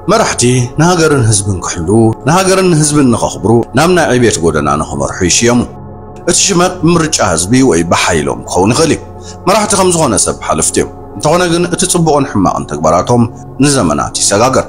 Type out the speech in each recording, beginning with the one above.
مرحتي نهاجرن حزبن كحلو نهاجرن حزبن نخبرو نامنا عيبيت غودنا نخبر حيشيمو اتشمت مرجع حزبي وي بحيلهم كون غلي مرحتي خمس غونه سب حلفتيو انتونا جن اتتصبقون حماقن تكبراتهم نزمنات يسغاغر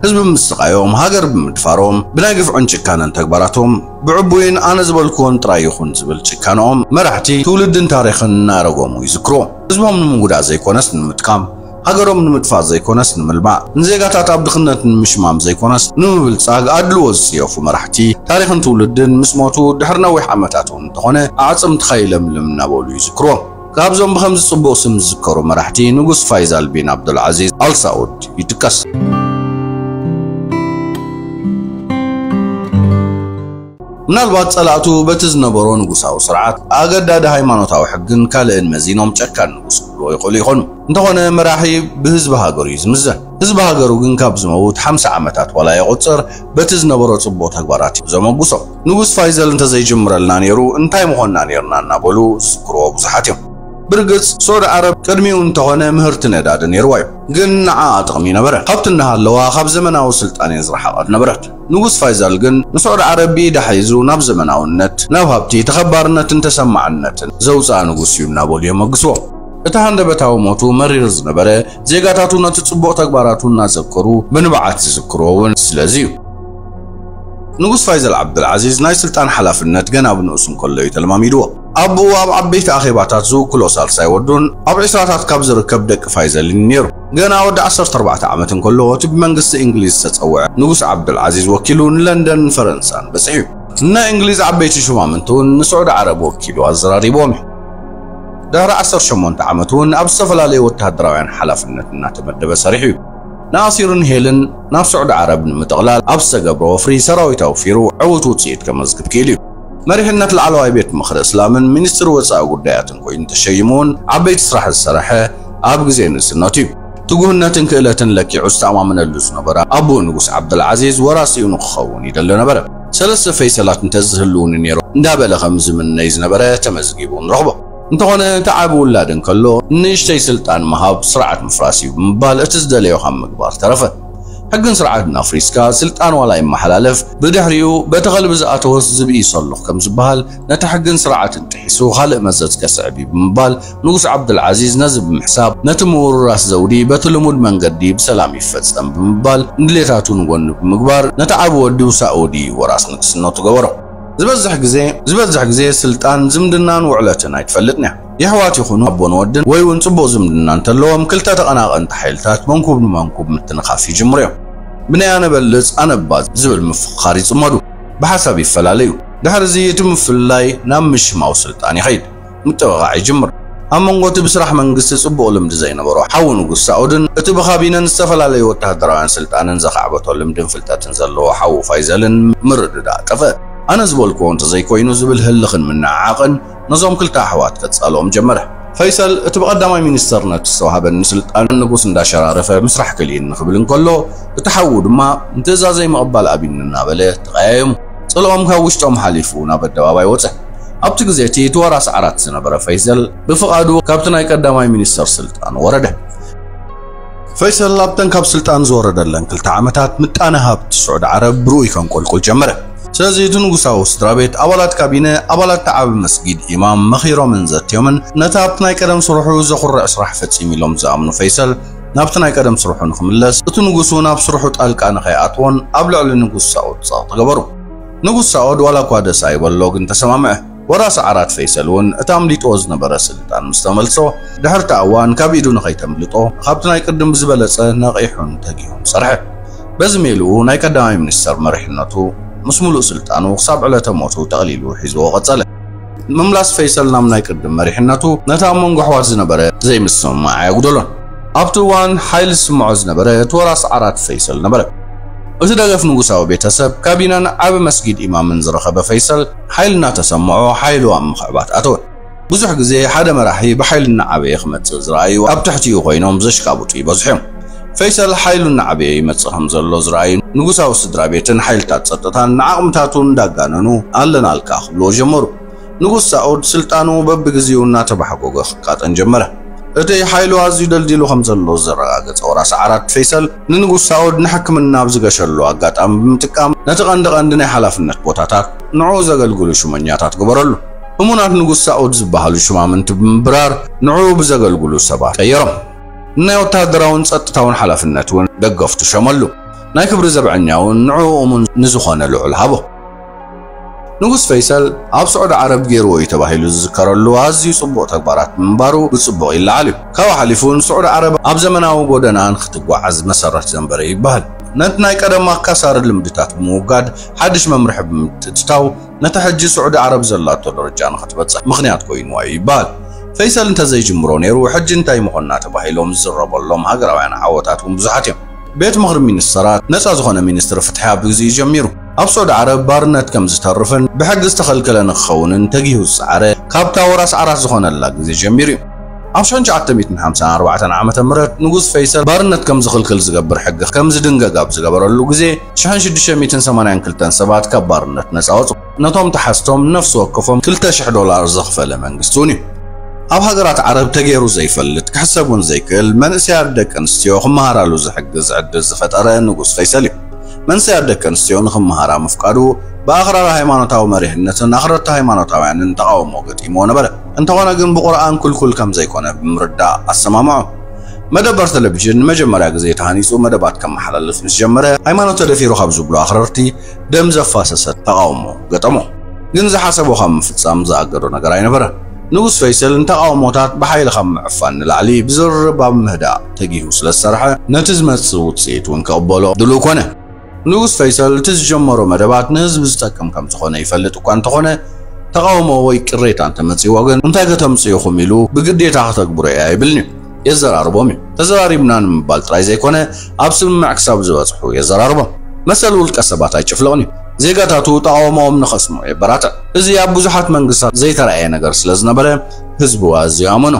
حزب مستقايوم هاجر بمدفارهم بناقف عن شكانن تكبراتهم بعبوين انا زبلكون ترايخون زبل شكانهم مرحتي تولدن تاريخن نارغومو يذكرو حزبهم نمغدا زيكونس نمتكام هاجرهم نمتفاز زيكونس نملبع نزيغاتات عبدخنت مشمام زيكونس نمبلصاغ ادلوز سيوف مرحتي تاريخن تولدن مسموتو دحرنا وي حمتاتون تخونه اعصم تخيلم لمنابولو يذكرو كابزهم بخمس صبو سم ذكروا مرحتي نقص فايزال بن عبد العزيز آل سعود يتكس من البعض صلاتو بتزنبرو نقصاو سرعات أقداد هايمانوتاو حقن كالين مزينوم تشكان نقص كلو يقول يخونو انتخونا مراحي بهزبها قريز مزه هزبها قروقن كابز موت 5 عمتات ولا يغطر بتزنبرو صبو تكبراتي زمو قصو نقص فايزال انت زي جمرلنا نيرو انتاي مخونا نيرنا نابولو ذكروا بزحاتيهم برقص صور عرب كرميون تهونه مهرت نداد نيرواي جن عاطمي نبره خبت النهار لوا خب زمناو سلطان يزرح قد نبرت نقص فايزال جن نصور عربي دحيزو ناب زمناو النت نوهبتي تخبرنت انت سمعنت زوصا نقص يمنا بولي مقصو اتهندبتاو موتو مريرز نبره زيغاتاتو نتصبو تكباراتو نذكرو بنبعات تذكروون سلازيو نقص فايزال عبد العزيز ناي سلطان حلافنت جنا بنقسم كله يتلماميدو أبو عبيت أخي بعتاتزو كلو سال سايودون أبو عسراتات كابزر كبدك فايزال نيرو جنا ود 14 عامة كله تب منقص إنجليز تتوع نقص عبد العزيز وكيلون لندن فرنسا بسيو نا إنجليز عبيت شو عملتون نسعود عرب وكيلو أزراري بومي دهر 18 عامتون أبصفل عليه وتهدراوين حلفنت ناتمد بسريحيو ناصر هيلن ناف سعود عرب متغلال أبص قبرو فري سراوي توفيرو عوتو تسيد كمزقب كيليو مريحنة العلوى بيت مخر إسلامن منستر وصاء قداياتن كوين تشيمون عبيت صراحة الصراحة أبق زين السناتيو تقولنا تنكيلتن لكي عستعما من اللوز نبرا أبو نقص عبد العزيز وراسي نخون يدل نبرا سلسة فيسلات نتزهلون نيرو ندابل خمز من نيز نبرا تمزقيبون رغبة انتقونا تعبوا ولادن كله نيشتي سلطان مهاب سرعة مفراسي ومبال اتزدليو خم مقبار ترفه حقن سرعتنا فريسكا سلطان ولا إما حلالف بدحريو بتغلب زقاته زبي يصلح كم زبال نتحقن سرعة تحسو خالق مزز كسعبي بمبال نقص عبد العزيز نزب محساب نتمور راس زودي بتلمود من قدي بسلام يفتسن بمبال ندليتاتو نقون بمقبار نتعب ودي وساودي وراس نقصنا تقورو زبزح جزي سلطان زمدنان وعلتنا يتفلتنا يحوات يخونو أبون ودن ويون صبو زمدنان تلوهم كلتا تقناق انت حيلتات منكوب متنخافي جمريو بني أنا بلز أنا باز زبل مفخاري صمدو بحسب الفلاليو دحر زي يتم فلاي نام مش ماو سلطاني خيد متوقعي جمر أما نقوت بسرح من قصة صبو لم دزينا برو حاونو قصة أودن اتبخابينا نستفلاليو وتهدران سلطان نزخعبتو لمدن فلتات نزلو حاو فايزالن مرد دا تفا أنا زبولكون تزي كوينو زبل هلخن من عاقن نظام كل تحوات كتسألهم جمره فيصل تبقدم مينسترنا تسوهب السلطان النقص ندا شرارفه مسرح كلين نخبلن كله تحود ما انتزا زي مقبل أبيننا بله تقايم صلوهم كوشتهم حليفونا بالدواباي وصح أبت غزيتي توراس عرات سنبره فيصل بفقادو كابتن يقدم مينستر سلطان ورده فيصل لابتن كاب سلطان زوردلن كل تعامتات متانا هابت سعود عرب بروي كان كل جمره سلازي تنقصاو سترابيت أبالات كابينة أبالات تعب مسجد إمام مخيرو من ذات يومن نتابتنا يكرم سروحو زخور أسرح فتسيمي لهم زامنو فيصل نابتنا يكرم سروحو نخملس تنقصو ناب سروحو تقالكان خياتون أبلع لنقصاو تصاط قبرو نقصاو ولا قوادة سايب اللوغ انت سمامه وراس عرات فيصلون اتامليت اوز نبره سلطان مستملسو دحر تاوان كابيدو نخي تملطو خابتنا يقدم بزبلص نقيحون تغيهم صرح بزميلو ناي قدامي منستر مرحنتو مسمولو سلطانو خصاب على تموتو تقليلو حزبو قصله مملاس فيصل نامنا يقدم مرحنتو نتامن غحواز نبره زي مسمع يغدلون ابتوان حيل سمعوز نبره توراس عرات فيصل نبره وتدغف نغساو بيتسب كابينان عب مسجد امام منزرخه فيصل حيلنا تسمعو حيلو مخبات اتو بزح غزي حدا مراحي بحيلنا عب يخمت زرايو اب تحتيو خوينوم زشكابوتي بزحهم فيصل حيلنا عب يمصهم زلو زرايو نغساو سدرا بيتن حيلتات صدتان عقمتاتون داغاننو علنا الكاخ بلو جمرو نغس سعود سلطانو ببغزيونا تبحقوغ خقاتن جمره እተይ ሓይሉ ኣዝዩ ደልዲሉ ከም ዘሎ ዘረጋገፀ ወራስ ዓራት ፈይሰል ንንጉስ ሳዑድ ንሕክምና ብዝገሸሉ ኣጋጣሚ ብምጥቃም ነቲ ቀንዲ ናይ ሓላፍነት ቦታታት ንዑ ዘገልግሉ ሹመኛታት ገበረሉ ህሙናት ንጉስ ሳዑድ ዝበሃሉ ሹማምንቲ ብምብራር ንዑ ብዘገልግሉ ሰባት ቀየሮም ናይ ወታደራውን ጸጥታውን ሓላፍነት እውን ደገፍቱ ሸመሉ ናይ ክብሪ ዘብዐኛውን ንዑኡምን ንዝኾነ ልዑል ሃቦ ንጉስ ፈይሰል ኣብ ስዑድ ዓረብ ገይርዎ ተባሂሉ ዝዝከረሉ ኣዝዩ ጽቡቕ ተግባራት ምንባሩ ብጽቡቕ ይለዓል እዩ ካብ ሓሊፉን ስዑድ ዓረብ ኣብ ዘመናዊ ጎደናን ክትጓዓዝ መሰረት ዘንበረ ይበሃል ነቲ ናይ ቀደም ኣካሳሪ ልምድታት ብምውጋድ ሓድሽ መምርሒ ብምትእትታው ነቲ ሕጂ ስዑድ ዓረብ ዘላቶ ደረጃ ንኽትበጽሕ ምኽንያት ኮይኑዋ ይበሃል ፈይሰል እንተዘይጅምሮ ነይሩ ሕጂ እንታይ ምኾንና ተባሂሎም ዝዝረበሎም ሃገራውያን ዓወታት እውን ብዙሓት እዮም ቤት ምኽሪ ሚኒስትራት ነፃ ዝኾነ ሚኒስትሪ ፍትሒ ኣብ ግዜ ጀሚሩ ኣብ ስዑድ ዓረብ ባርነት ከም ዝተርፍን ብሕጊ ዝተኸልከለ ንኽኸውንን ተጊሁ ዝፀዓረ ካብታ ወራስ ዓራት ዝኾነላ ግዜ ጀሚሩ እዩ ኣብ 1954 ዓመተ ምህረት ንጉስ ፈይሰል ባርነት ከም ዝኽልክል ዝገብር ሕጊ ከም ዝድንገግ ኣብ ዝገበረሉ ግዜ 1682 ሰባት ካብ ባርነት ነፃ ወፁ ነቶም ተሓስቶም ነፍሲ ወከፎም $2,000 ዘኽፈለ መንግስቲ እውን እዩ ኣብ ሃገራት ዓረብ ተገይሩ ዘይፈልጥ ክሕሰቡን ዘይክእል መንእስያት ደቂ ኣንስትዮ ክመሃራሉ ዝሕግዝ ዕድል ዝፈጠረ ንጉስ ፈይሰል እዩ መንእስያት ደቂ ኣንስትዮ ንክመሃራ ምፍቃዱ ብኣኽራሪ ሃይማኖታዊ መሪሕነትን ኣኽረርቲ ሃይማኖታውያንን ተቃውሞ ገጢሞ ነበረ እንተኾነ ግን ብቁርኣን ኩልኩል ከም ዘይኮነ ብምርዳእ ኣሰማምዑ መደበር ቴሌቪዥን መጀመርያ ግዜ ተሃኒጹ መደባት ከም መሓላለፍ ምስ ጀመረ ሃይማኖት ተደፊሩ ካብ ዝብሉ ኣኽረርቲ ደም ዘፋሰሰ ተቃውሞ ገጠሞ ግን ዝሓሰቦ ከም ምፍጻም ዝኣገዶ ነገር ኣይነበረ ንጉስ ፈይሰል እንተቃውሞታት ብሓይሊ ከም ምዕፋን ንላዕሊ ብዝርርብ ኣብ ምህዳእ ተጊሁ ስለ ዝሰርሐ ነቲ ዝመጽእ ውፅኢት እውን ከቕበሎ ድሉው ኮነ ንጉስ ፈይሰል እቲ ዝጀመሮ መደባት ንህዝቢ ዝጠቅም ከም ዝኾነ ይፈልጥ እኳ እንተኾነ ተቃውሞ ወይ ቅሬታ እንተመጺዎ ግን እንታይ ከተምጽኢኹም ኢሉ ብግዴታ ከተግብሮ እያ ይብልኒ የዘራርቦም እዩ ተዘራሪብና ንምባል ጥራይ ዘይኮነ ኣብ ስምምዕ ክሳብ ዝበጽሑ የዘራርቦም መሰል ውልቀ ሰባት ኣይጭፍለቕን እዩ ዜጋታቱ ተቃውሞኦም ንኸስምዑ የበራትዕ እዚ ኣብ ብዙሓት መንግስታት ዘይተረኣየ ነገር ስለ ዝነበረ ህዝቢ ኣዝዩ ኣመኖ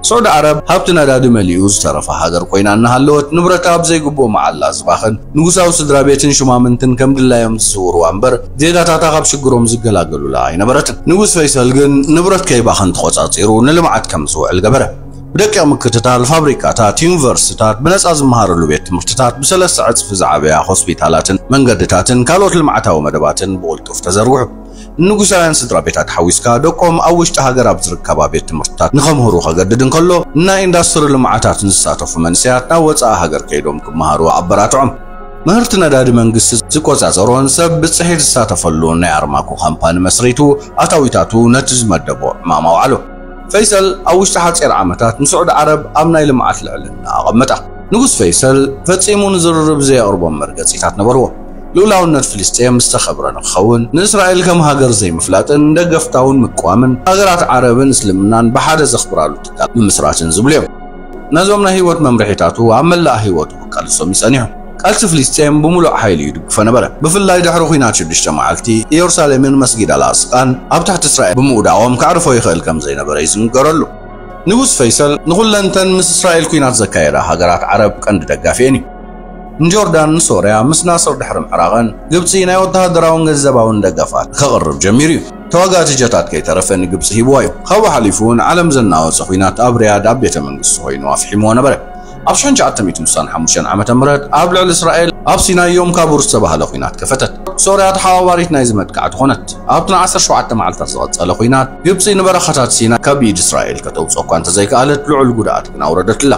ስዑድ ዓረብ ሃብቲ ነዳዲ መሊኡ ዝተረፈ ሃገር ኮይና እናሃለወት ንብረታ ኣብ ዘይግብኦ መዓላ ዝባኽን ንጉሳዊ ስድራ ቤትን ሹማምንትን ከም ድላዮም ዝዝውርዋ እምበር ዜጋታታ ካብ ሽግሮም ዝገላገሉላ ኣይነበረትን ንጉስ ፈይሰል ግን ንብረት ከይባኽን ተቆጻጺሩ ንልምዓት ከም ዝውዕል ገበረ ብደቂቕ ምክትታል ፋብሪካታት ዩኒቨርሲቲታት ብነፃ ዝመሃረሉ ቤት ትምህርትታት ብሰለስተ ዕፅፊ ዝዓበያ ሆስፒታላትን መንገድታትን ካልኦት ልምዓታዊ መደባትን ብቕልጡፍ ተዘርግሑ ንጉሳውያን ስድራ ቤታት ሓዊስካ ደቆም ኣብ ውሽጢ ሃገር ኣብ ዝርከባ ቤት ትምህርትታት ንኸምህሩ ከገድድ እንከሎ ናይ ኢንዳስትሪ ልምዓታትን ዝሳተፉ መንስያት ናብ ወፃኢ ሃገር ከይዶም ክመሃሩ ኣበራትዖም ምህርቲ ነዳዲ መንግስቲ ዝቆጻጸሮን ሰብ ብፅሒት ዝሳተፈሉ ናይ ኣርማኮ ካምፓኒ መስሪቱ ኣታዊታቱ ነቲ ዝመደቦ ዕማም ኣውዓሎ ፈይሰል ኣብ ውሽጢ ሓፂር ዓመታት ንስዑድ ዓረብ ኣብ ናይ ልምዓት ልዕልና ኣቐመጣ ንጉስ ፈይሰል ፈጺሙ ንዝርርብ ዘየቕርቦም መርገፂታት ነበርዎ ልኡላውነት ፍልስጤም ዝተኸብረ ንኽኸውን ንእስራኤል ከም ሃገር ዘይምፍላጥን ደገፍታውን ምቋምን ሃገራት ዓረብን እስልምናን ብሓደ ዘኽብራሉ ትካል ብምስራትን ዝብሉ እዮም ነዞም ናይ ህይወት መምርሒታቱ ኣብ መላእ ህይወቱ ክቃልሶም ይጸኒሑ ቃልሲ ፍልስጤም ብምሉእ ሓይሊ ይድግፎ ነበረ ብፍላይ ድሕሪ ኩናት 6 መዓልቲ ኢየሩሳሌምን መስጊድ አልአቅሳን ኣብ ትሕቲ እስራኤል ብምውዳቖም ካዕርፎ ይኽእል ከም ዘይነበረ ይዝንገረሉ ንጉስ ፈይሰል ንኹለንተን ምስ እስራኤል ኩናት ዘካየዳ ሃገራት ዓረብ ቀንዲ ደጋፊየን እዩ ጆርዳን ሶርያ ምስ ናስር ድሕሪ ምዕራቕን ግብፂ ናይ ወተሃደራውን ገንዘባውን ደገፋት ከቕርብ ጀሚሩ እዩ ተዋጋእቲ ጀታት ከይተረፈ ንግብፂ ሂብዋ እዩ ካብኡ ሓሊፉ እውን ዓለም ዘናወፀ ኩናት ኣብ ሪያድ ኣብ ቤተ መንግስቲ ኮይኑ ኣፍሒምዎ ነበረ ኣብ 1965 ዓመተ ምህረት ኣብ ልዕሊ እስራኤል ኣብ ሲናይ ዮም ካቡር ዝተባህለ ኩናት ከፈተት ሶርያ ተሓዋዋሪት ናይ ዝመጥቃዕቲ ኾነት ኣብቲ 17 መዓልታት ዝቐፀለ ኩናት ግብፂ ንበረኻታት ሲናይ ካብ ኢድ እስራኤል ከተውፅኦ እኳ እንተዘይከኣለት ልዑል ጉድኣት ግን ኣውረደትላ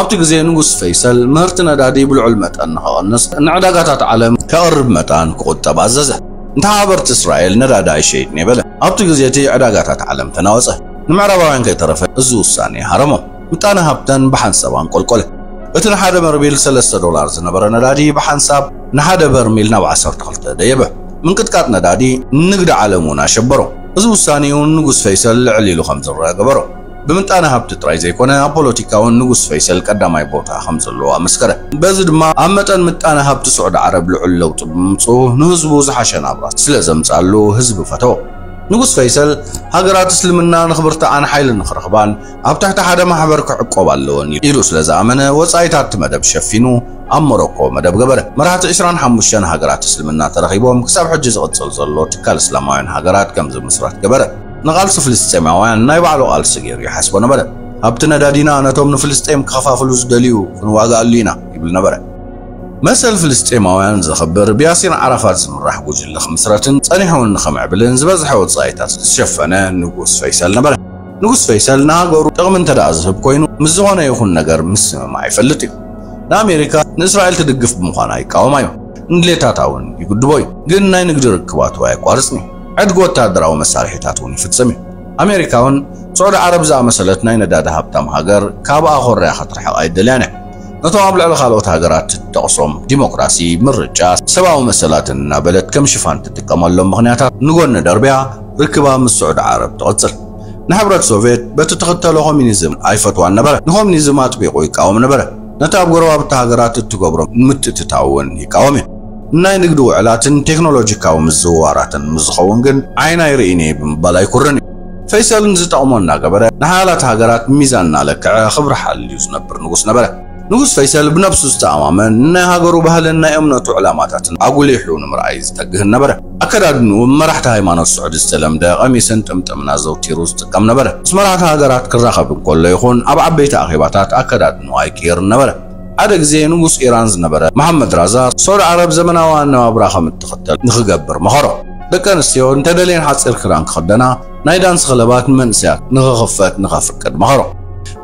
ኣብቲ ግዜ ንጉስ ፈይሰል ምህርቲ ነዳዲ ብልዑል መጠን ንኸቐንስ ንዕዳጋታት ዓለም ከቕርብ መጠን ክቁጠብ ኣዘዘ እንተሓበርቲ እስራኤል ነዳዲ ኣይሸይጥን የበለ ኣብቲ ግዜ እቲ ዕዳጋታት ዓለም ተናወፀ ንምዕራባውያን ከይተረፈ እዚ ውሳኔ ሃረሞም ምጣነ ሃብተን ብሓንሳብ አንቆልቆለ እቲ ንሓደ በርሜል $3 ዝነበረ ነዳዲ ብሓንሳብ ንሓደ በርሜል ናብ 12 ደየበ ምንቅጥቃጥ ነዳዲ ንግዲ ዓለሙን ኣሸበሮ እዚ ውሳኔ ንጉስ ፈይሰል ልዕል ኢሉ ከም ዝረአ ገበሮ ብምጣነ ሃብቲ ጥራይ ዘይኮነ ኣብ ፖለቲካውን ንጉስ ፈይሰል ቀዳማይ ቦታ ከም ዘለዎ ኣመስከረ በዚ ድማ ኣብ መጠን ምጣነ ሃብቲ ስዑድ ዓረብ ልዑል ለውጢ ብምምፅኡ ንህዝቡ ዝሓሸ ናብራ ስለ ዘምፃሉ ህዝቢ ፈተዎ ንጉስ ፈይሰል ሃገራት እስልምና ንኽብርትዓን ሓይሊ ንኽረኽባን ኣብ ታሕቲ ሓደ ማሕበር ክዕቆብ ኣለዎን ኢሉ ስለ ዝኣመነ ወፃኢታት መደብ ሸፊኑ ኣብ ሞሮኮ መደብ ገበረ መራሕቲ 25 ሃገራት እስልምና ተረኺቦም ክሳብ ሕጂ ዝቕፅል ዘሎ ትካል እስላማውያን ሃገራት ከም ዝምስረት ገበረ ንቓልሲ ፍልስጤማውያን ናይ ባዕሉ ቃልሲ ገይሩ ይሓስቦ ነበረ أبتنا دادينا نتوم نفلسطين كخفافلو زدليو فنواقع لينا يبل نبرة مثل فلسطيناويان زخبر بياسين عرفات راح وجل خمسرتن صنيحون نخمع بلن زبزحوا وصايتات شفنا نغوس فيصل نبره نغوس فيصل ناغورو طقم انت دازب كوينو مزونه يكون ነገር مسما يفلط ለአሜሪካ እስራኤል ትድግፍ በመሆን አይቃወማዩ እንግሊታታውን ይጉድቦይ ግን ናይ ንግድ ርክባቱ አይቋርጽኒ ዕድጎ ወታደራዊ መሳሪያታቱን ይፍጽም አሜሪካውን ሶዳ አረብ ዘአመሰለት ናይ ነዳዳ ሀብታም ሀገር ካብ አخرያ خطرح አይደላነ ነቶም ለዕለ ካልኦት ሀገራት ተቆሶም ዲሞክራሲ ምርጫ ሰባው መሰላትና በለት ከም ሽፋን ተጠቀማሎም ምክንያታት ንጎነ ደርቢያ ርክባ መስዑድ አረብ ተወጽል ንሕብረት ሶቪየት በተተኸተለ ኮሙኒዝም አይፈትዋን ነበር ኮሙኒዝም አጥቢቆ ይቃወም ነበር نتاب غرابت ሀገራት ትጎብሮ ምትትታውን ይቃወም ናይ ንግዱ ዕላትን ቴክኖሎጂካው ምዝዋራትን ምዝኸውን ግን አይና ይርኢኒ በላይ ኩርን ፈይሰልን ዝጣውሞና ገበረ ንሓላት ሀገራት ሚዛንና ለከዐ خبر حل ይዝነብር ንጉስ ፈይሰል ብነፍሱ ዝተአማመን ናይ ሀገሩ ባህልና እምነቱ ዕላማታትን አጉሊሑ ንምርአይ ዝተግህ ነበር አከዳድኑ መራሕቲ ሃይማኖት ስዑድ ዝተለምደ ቀሚስን ጥምጥምና ዘውቲሩ ዝጥቀም ነበር ስመራሕቲ ሀገራት ክራኸብ እንከሎ ይኹን ኣብ ዓበይቲ አኺባታት አከዳድኑ አይቀይር ነበር ሓደ ግዜ ንጉስ ኢራን ዝነበረ መሐመድ ራዛ ሶድ ዓረብ ዘመናዊ አነባብራ ከምትኸተል ንኽገብር መኸሮ ደቂ ኣንስትዮ እንተደልየን ሓፂር ክዳን ክኽደና ናይ ዳንስ ክለባት መንእስያት ንኽኽፈት ንኸፍቅድ መኸሮ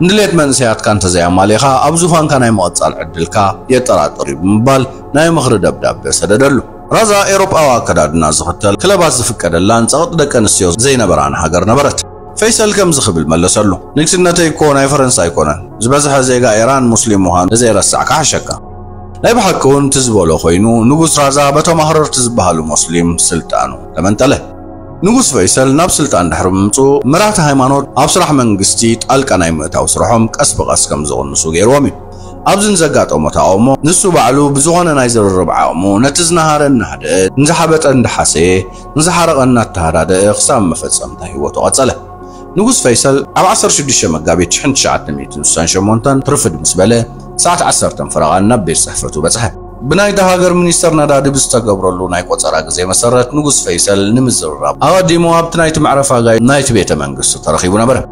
ندلت من سيات كانت زي ماليخا أبزوفان كان يمقصال عدلكا يتراتوري بمبال ناي مخر دبداب بسددلو رازا إيروبا واكدادنا زختل كلابات زفكدلان سقط دكان السيوز زي نبران حقر نبرت فيصل كم زخبل ملسلو نكسنتي كوناي فرنساي كونان زبزها زيغا إيران مسلم وهان زي رسعك حشكا لا يبحكون تزبولو خوينو نغوس رازا بتو محرر تزبهالو مسلم سلطانو لمن تله ንጉስ ፈይሰል ናብ ስልጣን ድሕርምምፁ መራሕቲ ሃይማኖት ኣብ ስራሕ መንግስቲ ጣልቃ ናይ ምእታው ስርሖም ቀስ በቀስ ከም ዝቕንሱ ገይሮም እዩ ኣብዝን ዘጋጠሞ ተቃውሞ ንሱ ባዕሉ ብዝኾነ ናይ ዝርርብ ዓቕሙ ነቲ ዝነሃረ እናሃደአ ንዝሓበጠ እንዳሓሰየ ንዝሓረቐ እናተሃዳደአ ክሳብ መፈፀምታ ሂወቱ ቀፀለ ንጉስ ፈይሰል ኣብ 16 መጋቢት 1968 ትርፍድ ምስ በለ ሰዓት 10 ፍረቓን ናብ ቤት ጽሕፈቱ በጽሐ بناي تهاجر منيستر ناداد بستقبرلو ناي قصرا زي مسرت نغوس فيصل نمزرب اوديمو ابت نايت معرفه غاي نايت بيت منغس ترخيبو نبر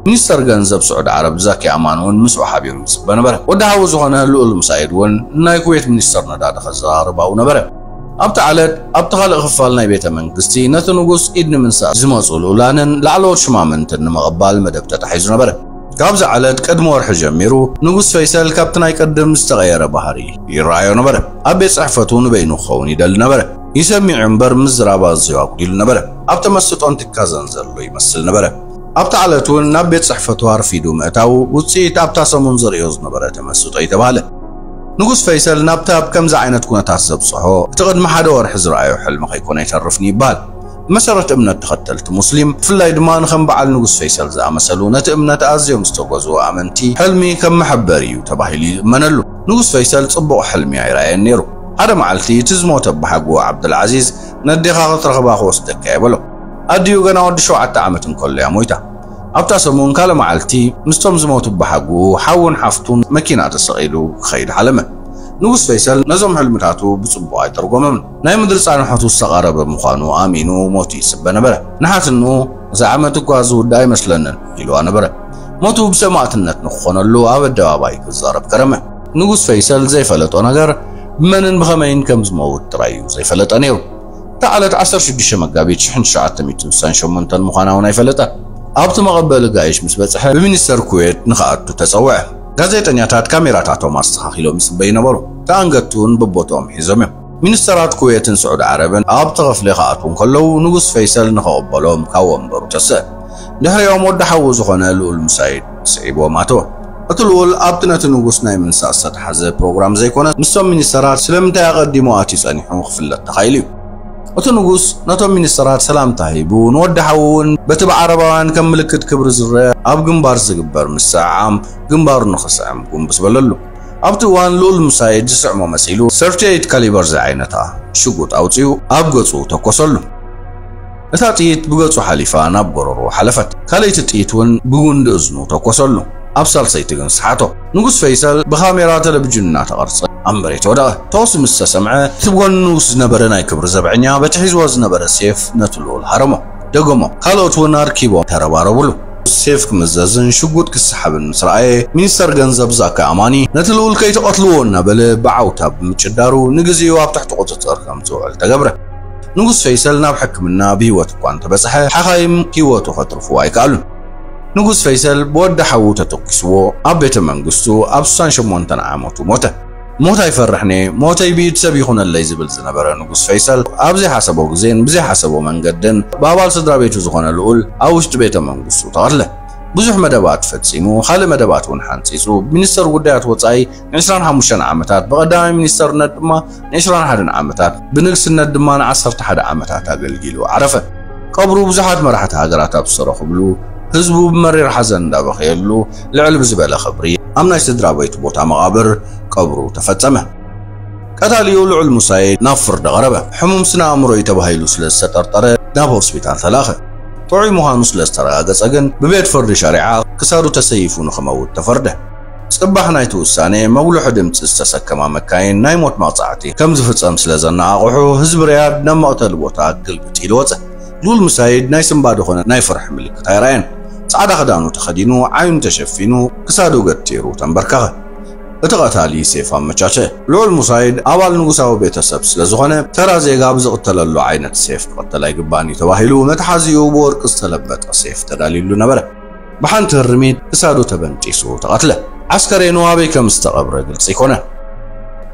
منيستر غنزب سعود عرب زكي امانون مسو حبيب مسب نبر وداو زغنا لول مسايد ون ناي كويت منيستر ناداد خزارباو نبر ابت علت ابت خلق خفال ناي بيت منغستي نت نغوس ابن منسا زمصلو لانن لعلو شمامنت نمقبال مدب تحيز نبر كابز علت قدم ورح جميرو نغوس فيصل كابتن يقدم استغير بحري يرايو نبر ابي صحفتون بينو خون يدل نبر يسمي عنبر مزرابا زياق يل نبر ابت مسطون تكازن زلو يمثل نبر ابت علتون نبي صحفتو عرفيدو متاو وصيت ابتا سمون زريوز نبر تمسطو يتباله نغوس فيصل نبتاب كم ز عينت كونه تحسب صحو تقدم حدا ورح زرايو حلم يكون يشرفني بال مسرت امنت تختلت مسلم فلاي دمان خم بعل نغوس فيصل زا مسلونة امنت ازيوم استوغزو امنتي حلمي كم محبريو تباهيلي منلو نغوس فيصل صبو حلمي عيراين نيرو هذا معلتي تزمو تبحقو عبد العزيز نديخا ترخبا خوستك يبلو اديو غنا ود شو عتا عمتن كل يا مويتا ابتا سمون كالا معلتي مستم زمو تبحقو حون حفتون مكينه تسقيلو خيد حلمه نغوس فيصل نظم حلمتاتو بصبو ايترغمم ناي مدر صانحاتو استقرب مخانو امينو موتي سبنبره نحاتنو زعمت غازو داي مسلنن يلو انبره موتو بسماعتነት نخونلو ابدباباي كزارب كرمه نغوس فيصل زي فلطو نغر منن بخمين كم زموت ترايو زي فلط انيو تعالت 16 مغابيت 1998 مخاناو ناي فلطه ابت مقبل غايش مسبصح بمينستر كويت نخاطو تصوع ጋዜጠኛታት ካሜራታቶም አስተኻኺሎም ይስበይ ነበሩ ታንገቱን በቦቶም ሒዞም ሚኒስትራት ኩዌትን ስዑድ ዓረብን ኣብ ተኸፍለ ኻኣቱን ከለው ንጉስ ፈይሰል ንኸቕበሎም ካብ ወንበሩ ተስእ ድሕሪኦም ወዲ ሓዊ ዝኾነ ልኡል ሙሳይድ ስዒቦም ኣቶ እቲ ልኡል ኣብቲ ነቲ ንጉስ ናይ ምንሳእ ዝተተሓዘ ፕሮግራም ዘይኮነ ምስቶም ሚኒስትራት ስለምንታይ ኣቐዲሞ ኣትዩ ጸኒሑ ክፍለጥ ተኻኢሉ እዩ እቲ ንጉስ ነቶም ሚኒስትራት ሰላምታ ሂቡ ንወዲ ሓውን በቲ ብዓረባውያን ከም ምልክት ክብሪ ዝረአ ኣብ ግንባር ዝግበር ምስዓም ግንባሩ ንኽስዕም ጉንብስ በለሉ ኣብቲ እዋን ልኡል ሙሳይድ ዝስዕሞ መሲሉ 38 ካሊበር ዝዓይነታ ሽጉጥ ኣውፅኡ ኣብ ገጹ ተኮሰሉ እታ ጥይት ብገጹ ሓሊፋ ናብ ጎረሮ ሓለፈት ካልይቲ ጥይት እውን ብጉንዲ እዝኑ ተኮሰሉ ኣብ ሳልሰይቲ ግን ሰሓቶ ንጉስ ፈይሰል ብካሜራ ቴሌቪዥን እናተቐርጸ أمبريت ودا توس مستسمع تبغون نوس نبرنا يكبر زبعنا بتحيز وزن نبر سيف نتلول هرمه دقمه خلوت ونار كيبو تربارو بلو سيف كمزازن شقود كسحبن مسرعي مينستر جنزب زاكا أماني نتلول كي تقتلوه نبل بعوتا بمجدارو نجزيو تحت قطة أرقام زوال تقبره نقص فيصل ناب حكمنا بهوته كوانت بسحة حخايم كيوته خطرفوا يكالون نقص فيصل بود حوته تقسوه أبيت منقصو أبسان شمونتن عاموتو موتا يفرحني موتا يبيد سبيخون اللي زبل زنبرا نقص فيصل أبزي حسبه زين بزي حسبه منقدن بابال صدر بيتو زغون الأول أوشت بيت منقصو تغرله بزح مدبات فتسيمو خالي مدبات ونحانسيسو منستر وديات وطاي 25 عامتات بقدامي منستر ندما 21 عامتات بنقص الندما 11 عامتات أقلقيلو عرفه قبرو بزحات مرحة هاجرات أبصرخ بلو هزبو بمرير حزن دا بخيلو لعلب زبالة خبري أمنا يستدرى بيت بوتا مغابر قبرو تفتمه كتاليو لعل مسايد نافر دا غربه حموم سنا أمرو يتبهيلو سلسة ترطره نابو سبيتان ثلاخه طوعي مهانوس لستراغس أجن ببيت فرد شارعة كسارو تسيفون خموت تفرده صباح نايتو الساني مولو حدمت استسكما مكاين نايموت مقطعتي كم زفت أمس لزنا أقوحو هزب رياض نما قتل بوتا قلبتي الوطة لول مسايد ناي سنبادو خنا ناي فرح ملك تايرين صعدا خدانو تخدينو عين تشفينو كسادو قتيرو تنبركه اتقاتالي سيفا مچاچه لول مسايد اول نغساو بيتسب سلازخونه ترازي غابز قتللو عينت سيف قتلاي غباني تواهيلو متحازيو بورق استلبت سيف تداليلو نبره بحنت الرميد كسادو تبنتيسو تقتله عسكري نوابي كم استقبر قلص يكونه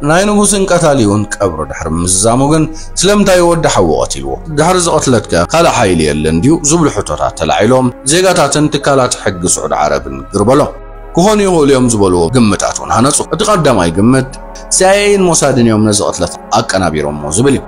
ناي نغسن قتاليون قبر دحر مزاموغن سلمتاي ود حوقتيلو دحر زقتلتك قال حيل يلنديو زبل حطرات تلعيلهم زيغاتاتن تكالات حق سعود عربن قربلو كهون يقول يوم زبلو قمتاتون هنصو اتقدم اي قمت ساين موسادن يوم نزقتلت اقنا بيروم زبلي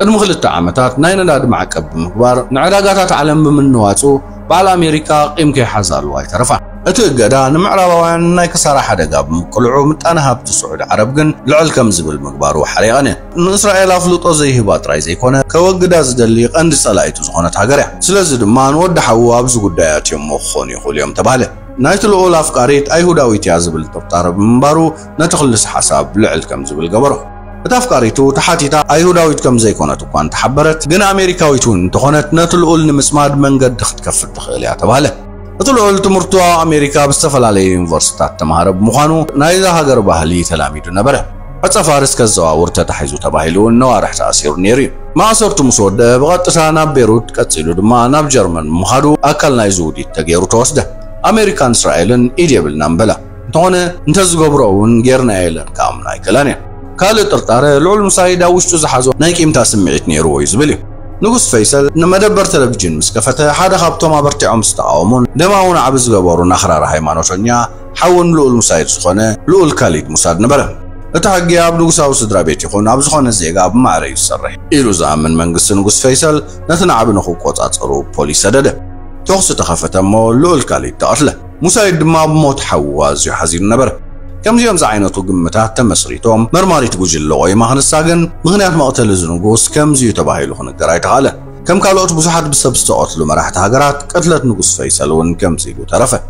قدم خلت عامتات ناين لاد معقب مخبار نعراغاتات عالم بمن نواصو بعل امريكا قيمك حزالو اي ترفع اتقدا نمعربوان ناي كسارا حدغا بمقلعو مطانا هبت سعود عرب كن لعل كم زبل مخبارو حريقنه اسرائيل افلطو زي هبات راي زيكونه كوغدا زدلي قند صلايتو زخونت هاغريا سلازي دما نود حوا ابز غدايات يمخون يقول يوم تباله نايتل أولاف قاريت أيهوداوي تيازبل تبطار بمبارو نتخلص حساب لعل كم زبل قبره تفكاريتو تحاتيتا أيهوداوي كم زي كونت وكان تحبرت جن أمريكاويتون تخونت نتل أول نمسماد من قد دخت كفر دخيلها تباله نتل أول تمرتوا أمريكا بستفل على يونيفرسيتات تمهرب مخانو نايدا هاجر بحلي تلاميذ نبره أتصفارس كالزواور تتحيزو تباهلو النوارح تأثير نيري ما صرت مسود بغطسا ناب بيروت كتسيلو دما ناب جرمن مخادو أكل نايزودي تغيرو توسده أمريكان إسرائيلن إيديبل نامبلا تونه انتز قبرون غيرنا إيلن كامنا يكلانيا كالي ترطاره لعل مسايدة وشتو زحازو نايك إمتا سمعت نيرو يزبلي نقص فيصل نما دبر تلفجين مسكفته حدا خابتو ما برتعو مستقاومون دماؤون عبز قبرون أخرار هايمانوشنيا حاون لعل مسايد سخونه لعل كاليد مساد نبلا اتحقيا بنقصاو صدرا بيتي خون عبز خونه زيقا بمعري يسرح إلو زامن منقص نقص فيصل نتنعب نخو قوطات أرو بوليس سدده تخص تخفت مو لول كالي تقتله مسايد ما بموت حواز يحزين نبره كم يوم زعينتو قمتات تمسريتهم مرماري تقوجل لغوي ما هنساقن مغنيات مقتل زنقوس كم زيو تباهيلو خن القراي تغاله كم قالوت بصحات بسبس تقتلو مراحت هاقرات قتلت نقص فيصل ون كم زيلو ترفه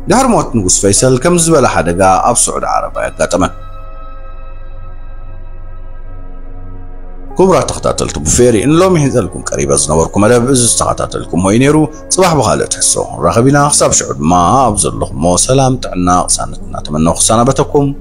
دهر موت نقص فيصل كم زبالة حدقا أبسعود عربا يقاتمن كبرى تخطاطلتو بفيري إن لو مهزلكم قريبا زنوركم ألا بإز تخطاطلكم هوينيرو صباح بخالة تحسو راغبين أخصاب شعود ما أبزر لكم سلام تعنا قصانتنا تمنى خسانة بتكم